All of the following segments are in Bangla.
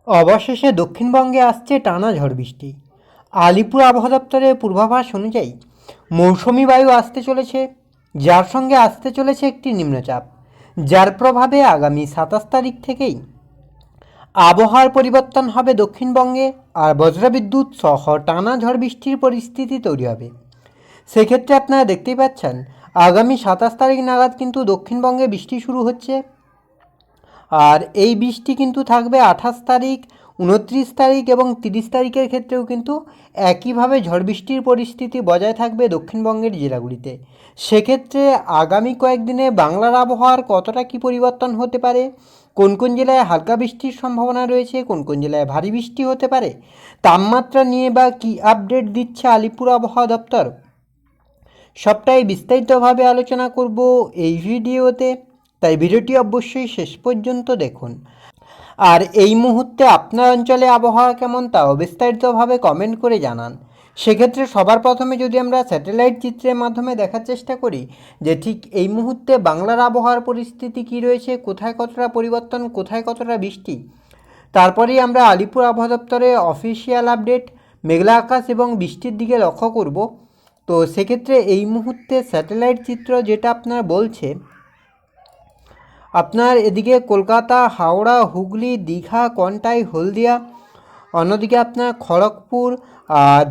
অবশেষে দক্ষিণবঙ্গে আসছে টানা ঝড় বৃষ্টি। আলিপুর আবহাওয়া দপ্তরের পূর্বাভাস অনুযায়ী মৌসুমি বায়ু আসতে চলেছে, যার সঙ্গে আসতে চলেছে একটি নিম্নচাপ, যার প্রভাবে আগামী 27 তারিখ থেকেই আবহাওয়ার পরিবর্তন হবে দক্ষিণবঙ্গে, আর বজ্রবিদ্যুৎ সহ টানা ঝড় বৃষ্টির পরিস্থিতি তৈরি হবে। সেক্ষেত্রে আপনারা দেখতেই পাচ্ছেন আগামী 27 তারিখ নাগাদ কিন্তু দক্ষিণবঙ্গে বৃষ্টি শুরু হচ্ছে। আর এই বৃষ্টি কিন্তু থাকবে 28 তারিখ, 29 তারিখ এবং 30 তারিখের ক্ষেত্রেও কিন্তু একইভাবে ঝড় বৃষ্টির পরিস্থিতি বজায় থাকবে দক্ষিণবঙ্গের জেলাগুলিতে। সেক্ষেত্রে আগামী কয়েকদিনে বাংলার আবহাওয়ার কতটা কী পরিবর্তন হতে পারে, কোন কোন জেলায় হালকা বৃষ্টির সম্ভাবনা রয়েছে, কোন কোন জেলায় ভারী বৃষ্টি হতে পারে, তাপমাত্রা নিয়ে বা কী আপডেট দিচ্ছে আলিপুর আবহাওয়া দপ্তর, সবটাই বিস্তারিতভাবে আলোচনা করব এই ভিডিওতে। তাই ভিডিওটি অবশ্যই শেষ পর্যন্ত দেখুন। আর এই মুহূর্তে আপনার অঞ্চলে আবহাওয়া কেমন তাও বিস্তারিতভাবে কমেন্ট করে জানান। সেক্ষেত্রে সবার প্রথমে যদি আমরা স্যাটেলাইট চিত্রের মাধ্যমে দেখার চেষ্টা করি যে ঠিক এই মুহূর্তে বাংলার আবহাওয়ার পরিস্থিতি কী রয়েছে, কোথায় কতটা পরিবর্তন, কোথায় কতটা বৃষ্টি, তারপরেই আমরা আলিপুর আবহাওয়া দপ্তরের অফিসিয়াল আপডেট, মেঘলা আকাশ এবং বৃষ্টির দিকে লক্ষ্য করব। তো সেক্ষেত্রে এই মুহূর্তে স্যাটেলাইট চিত্র যেটা আপনার বলছে, আপনার এদিকে কলকাতা, হাওড়া, হুগলি, দীঘা, কন্টাই, হলদিয়া, অন্যদিকে আপনার খড়গপুর,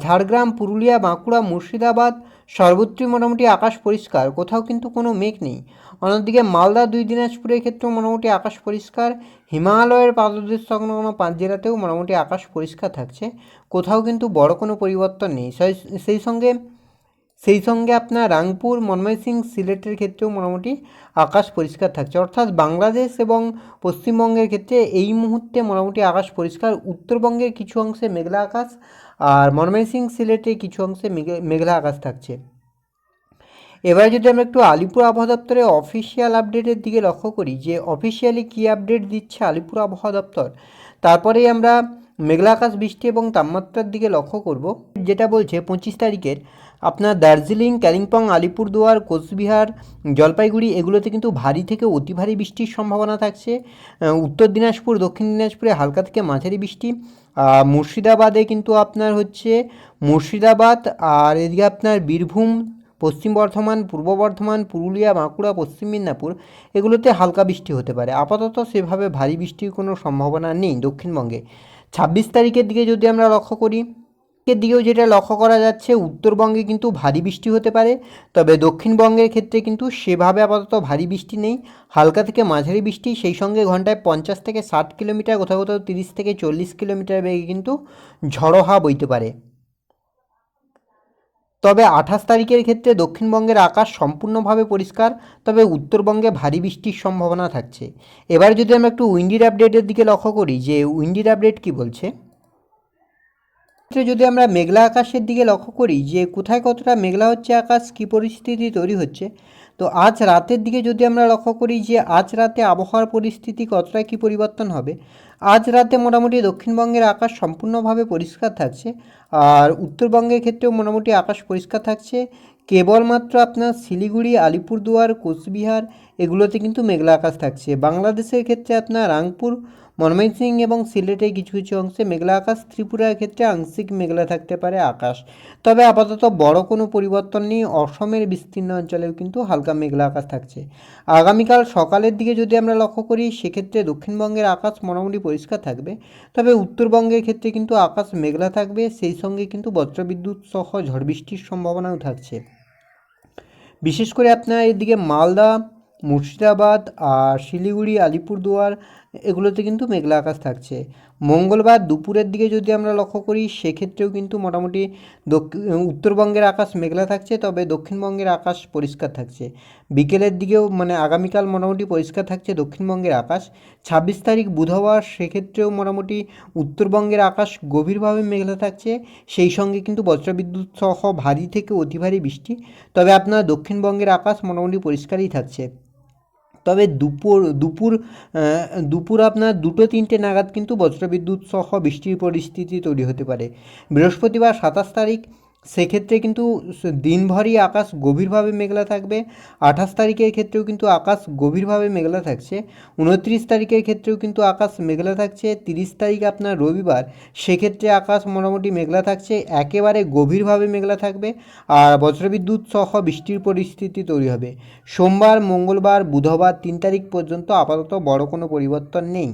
ঝাড়গ্রাম, পুরুলিয়া, বাঁকুড়া, মুর্শিদাবাদ সর্বত্রই মোটামুটি আকাশ পরিষ্কার, কোথাও কিন্তু কোনো মেঘ নেই। অন্যদিকে মালদা, দুই দিনাজপুরের ক্ষেত্রেও মোটামুটি আকাশ পরিষ্কার। হিমালয়ের পাদদেশ সংলগ্ন 5 জেলাতেও মোটামুটি আকাশ পরিষ্কার থাকছে, কোথাও কিন্তু বড় কোনো পরিবর্তন নেই। সেই সঙ্গে আপনার রাংপুর, ময়মনসিংহ, সিলেটের ক্ষেত্রেও মোটামুটি আকাশ পরিষ্কার থাকছে। অর্থাৎ বাংলাদেশ এবং পশ্চিমবঙ্গের ক্ষেত্রে এই মুহূর্তে মোটামুটি আকাশ পরিষ্কার। উত্তরবঙ্গের কিছু অংশে মেঘলা আকাশ, আর ময়মনসিংহ, সিলেটে কিছু অংশে মেঘলা আকাশ থাকছে। এবার যদি আমরা একটু আলিপুর আবহাওয়া দপ্তরের অফিসিয়াল আপডেটের দিকে লক্ষ্য করি যে অফিসিয়ালি কী আপডেট দিচ্ছে আলিপুর আবহাওয়া দপ্তর, তারপরেই আমরা মেঘলা আকাশ, বৃষ্টি এবং তাপমাত্রার দিকে লক্ষ্য করব। যেটা বলছে 25 তারিখের আপনার দার্জিলিং, কালিম্পং, আলিপুরদুয়ার, কোচবিহার, জলপাইগুড়ি এগুলোতে কিন্তু ভারী থেকে অতি ভারী বৃষ্টির সম্ভাবনা থাকছে। উত্তর দিনাজপুর, দক্ষিণ দিনাজপুরে হালকা থেকে মাঝারি বৃষ্টি। মুর্শিদাবাদে কিন্তু আপনার হচ্ছে মুর্শিদাবাদ, আর এদিকে আপনার বীরভূম, পশ্চিম বর্ধমান, পূর্ব বর্ধমান, পুরুলিয়া, বাঁকুড়া, পশ্চিম মেদিনীপুর এগুলোতে হালকা বৃষ্টি হতে পারে। আপাতত সেভাবে ভারী বৃষ্টির কোনো সম্ভাবনা নেই দক্ষিণবঙ্গে। 26 তারিখের দিকে যদি আমরা লক্ষ্য করি, এর দিকেও যেটা লক্ষ্য করা যাচ্ছে উত্তরবঙ্গে কিন্তু ভারী বৃষ্টি হতে পারে, তবে দক্ষিণবঙ্গের ক্ষেত্রে কিন্তু সেভাবে আপাতত ভারী বৃষ্টি নেই, হালকা থেকে মাঝারি বৃষ্টি। সেই সঙ্গে ঘন্টায় 50 থেকে 60 কিলোমিটার, কোথাও কোথাও 30 থেকে 40 কিলোমিটার বেগে কিন্তু ঝড়ো হাওয়া বইতে পারে। তবে 28 তারিখের ক্ষেত্রে দক্ষিণবঙ্গের আকাশ সম্পূর্ণভাবে পরিষ্কার, তবে উত্তরবঙ্গে ভারী বৃষ্টির সম্ভাবনা থাকছে। এবার যদি আমরা একটু উইন্ডির আপডেটের দিকে লক্ষ্য করি যে উইন্ডির আপডেট কী বলছে, যদি আমরা মেঘলা আকাশের দিকে লক্ষ্য করি যে কোথায় কতটা মেঘলা হচ্ছে আকাশ, কী পরিস্থিতি তৈরি হচ্ছে, তো আজ রাতের দিকে যদি আমরা লক্ষ্য করি যে আজ রাতে আবহাওয়ার পরিস্থিতি কতটা কী পরিবর্তন হবে। আজ রাতে মোটামুটি দক্ষিণবঙ্গের আকাশ সম্পূর্ণভাবে পরিষ্কার থাকছে, আর উত্তরবঙ্গের ক্ষেত্রেও মোটামুটি আকাশ পরিষ্কার থাকছে। কেবলমাত্র আপনার শিলিগুড়ি, আলিপুরদুয়ার, কোচবিহার এগুলোতে কিন্তু মেঘলা আকাশ থাকছে। বাংলাদেশের ক্ষেত্রে আপনার রাংপুর, ময়মনসিংহ এবং সিলেটে কিছু কিছু অংশে মেঘলা আকাশ, ত্রিপুরার ক্ষেত্রে আংশিক মেঘলা থাকতে পারে আকাশ। তবে আপাতত বড় কোনো পরিবর্তন নেই, অসমের বিস্তীর্ণ অঞ্চলেও কিন্তু হালকা মেঘলা আকাশ থাকছে। আগামীকাল সকালের দিকে যদি আমরা লক্ষ্য করি সেক্ষেত্রে দক্ষিণবঙ্গের আকাশ মোটামুটি পরিষ্কার থাকবে, তবে উত্তরবঙ্গের ক্ষেত্রে কিন্তু আকাশ মেঘলা থাকবে, সেই সঙ্গে কিন্তু বজ্রবিদ্যুৎ সহ ঝড় বৃষ্টির সম্ভাবনাও থাকছে। বিশেষ করে আপনার এদিকে মালদা, মুর্শিদাবাদ আর শিলিগুড়ি, আলিপুরদুয়ার এগুলোতে কিন্তু মেঘলা আকাশ থাকছে। মঙ্গলবার দুপুরের দিকে যদি আমরা লক্ষ্য করি সেক্ষেত্রেও কিন্তু মোটামুটি উত্তরবঙ্গের আকাশ মেঘলা থাকছে, তবে দক্ষিণবঙ্গের আকাশ পরিষ্কার থাকছে। বিকেলের দিকেও আগামীকাল মোটামুটি পরিষ্কার থাকছে দক্ষিণবঙ্গের আকাশ। 26 তারিখ বুধবার, সেক্ষেত্রেও মোটামুটি উত্তরবঙ্গের আকাশ গভীরভাবে মেঘলা থাকছে, সেই সঙ্গে কিন্তু বজ্রবিদ্যুৎ সহ ভারী থেকে অতি ভারী বৃষ্টি। তবে আপনার দক্ষিণবঙ্গের আকাশ মোটামুটি পরিষ্কারই থাকছে। তবে দুপুর আপনার 2-3টে নাগাদ কিন্তু বজ্রবিদ্যুৎ সহ বৃষ্টির পরিস্থিতি তৈরি হতে পারে। বৃহস্পতিবার 27 তারিখ সেক্ষেত্রে কিন্তু দিনভরই আকাশ গভীরভাবে মেঘলা থাকবে। 28 তারিখের ক্ষেত্রেও কিন্তু আকাশ গভীরভাবে মেঘলা থাকছে। 29 তারিখের ক্ষেত্রেও কিন্তু আকাশ মেঘলা থাকছে। 30 তারিখ আপনার রবিবার, সেক্ষেত্রে আকাশ মোটামুটি মেঘলা থাকছে, একেবারে গভীরভাবে মেঘলা থাকবে আর বজ্রবিদ্যুৎ সহ বৃষ্টির পরিস্থিতি তৈরি হবে। সোমবার, মঙ্গলবার, বুধবার 3 তারিখ পর্যন্ত আপাতত বড় কোনো পরিবর্তন নেই।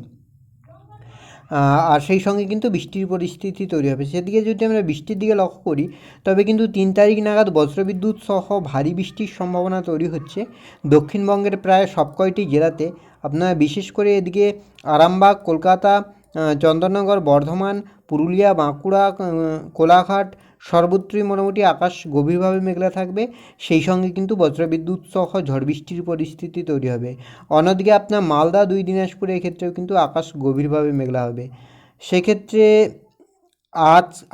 আর সেই সঙ্গে কিন্তু বৃষ্টির পরিস্থিতি তৈরি হবে। সেদিকে যদি আমরা বৃষ্টির দিকে লক্ষ্য করি, তবে কিন্তু 3 তারিখ নাগাদ বজ্রবিদ্যুৎ সহ ভারী বৃষ্টির সম্ভাবনা তৈরি হচ্ছে দক্ষিণবঙ্গের প্রায় সব কয়টি জেলাতে। আপনার বিশেষ করে এদিকে আরামবাগ, কলকাতা, চন্দননগর, বর্ধমান, পুরুলিয়া, বাঁকুড়া, কোলাঘাট সর্বত্রই মোটামুটি আকাশ গভীরভাবে মেঘলা থাকবে। সেই সঙ্গে কিন্তু বজ্রবিদ্যুৎ সহ ঝড় বৃষ্টির পরিস্থিতি তৈরি হবে। অন্যদিকে আপনার মালদা, দিনাজপুর ক্ষেত্রেও কিন্তু আকাশ গভীরভাবে মেঘলা হবে। সেক্ষেত্রে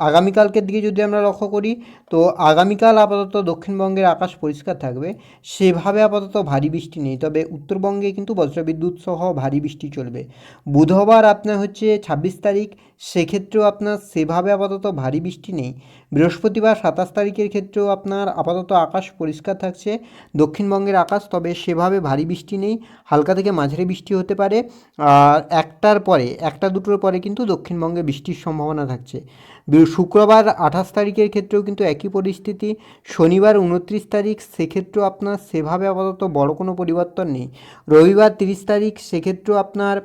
আগামীকালকের দিকে যদি আমরা লক্ষ্য করি, তো আগামীকাল আপাতত দক্ষিণবঙ্গের আকাশ পরিষ্কার থাকবে, সেভাবে আপাতত ভারী বৃষ্টি নেই, তবে উত্তরবঙ্গে কিন্তু বজ্রবিদ্যুৎ সহ ভারী বৃষ্টি চলবে। বুধবার আপনার হচ্ছে 26 তারিখ, সেক্ষেত্রেও আপনার সেভাবে আপাতত ভারী বৃষ্টি নেই। বৃহস্পতিবার 27 তারিখের ক্ষেত্রেও আপনার আপাতত আকাশ পরিষ্কার থাকছে দক্ষিণবঙ্গের আকাশ, তবে সেভাবে ভারী বৃষ্টি নেই, হালকা থেকে মাঝারি বৃষ্টি হতে পারে। আর 1টা 2টোর পরে কিন্তু দক্ষিণবঙ্গে বৃষ্টির সম্ভাবনা থাকছে। শুক্রবার 28 তারিখের ক্ষেত্রেও কিন্তু একই পরিস্থিতি। শনিবার 29 তারিখ, সেক্ষেত্রেও আপনার সেভাবে আপাতত বড় কোনো পরিবর্তন নেই। রবিবার 30 তারিখ, সেক্ষেত্রেও আপনার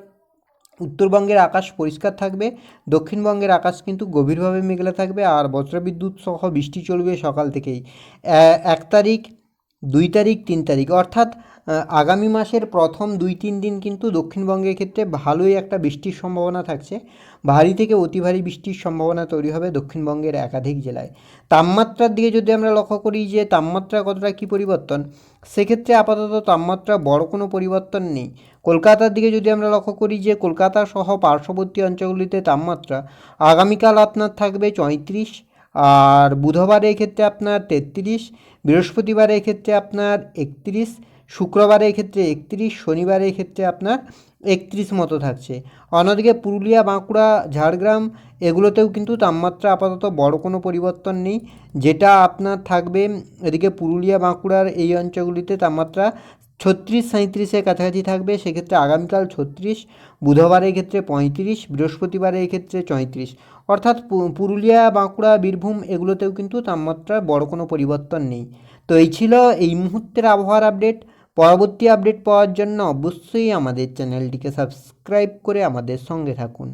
উত্তরবঙ্গের আকাশ পরিষ্কার থাকবে, দক্ষিণবঙ্গের আকাশ কিন্তু গভীরভাবে মেঘলা থাকবে আর বজ্রবিদ্যুৎ সহ বৃষ্টি চলবে সকাল থেকেই। 1 তারিখ, 2 তারিখ, 3 তারিখ, অর্থাৎ আগামী মাসের প্রথম 2-3 দিন কিন্তু দক্ষিণবঙ্গের ক্ষেত্রে ভালোই একটা বৃষ্টির সম্ভাবনা থাকছে। ভারী থেকে অতি ভারী বৃষ্টির সম্ভাবনা তৈরি হবে দক্ষিণবঙ্গের একাধিক জেলায়। তাপমাত্রার দিকে যদি আমরা লক্ষ্য করি যে তাপমাত্রা কতটা কী পরিবর্তন, সেক্ষেত্রে আপাতত তাপমাত্রা বড় কোনো পরিবর্তন নেই। কলকাতার দিকে যদি আমরা লক্ষ্য করি যে কলকাতা সহ পার্শ্ববর্তী অঞ্চলগুলিতে তাপমাত্রা আগামীকাল আপনার থাকবে 34, আর বুধবারের ক্ষেত্রে আপনার 33, বৃহস্পতিবারের ক্ষেত্রে আপনার 31, শুক্রবারের ক্ষেত্রে 31, শনিবারের ক্ষেত্রে আপনার 31 মতো থাকছে। অন্যদিকে পুরুলিয়া, বাঁকুড়া, ঝাড়গ্রাম এগুলোতেও কিন্তু তাপমাত্রা আপাতত বড় কোনো পরিবর্তন নেই। যেটা আপনার থাকবে এদিকে পুরুলিয়া, বাঁকুড়ার এই অঞ্চলগুলিতে তাপমাত্রা 36-37-এর কাছাকাছি থাকবে, সেক্ষেত্রে আগামীকাল 36, বুধবারের ক্ষেত্রে 35, বৃহস্পতিবারের ক্ষেত্রে 34, অর্থাৎ পুরুলিয়া, বাঁকুড়া, বীরভূম এগুলোতেও কিন্তু তাপমাত্রার বড় কোনো পরিবর্তন নেই। তো এই ছিল এই মুহূর্তের আবহাওয়ার আপডেট। পরবর্তী আপডেট পাওয়ার জন্য অবশ্যই আমাদের চ্যানেলটিকে সাবস্ক্রাইব করে আমাদের সঙ্গে থাকুন।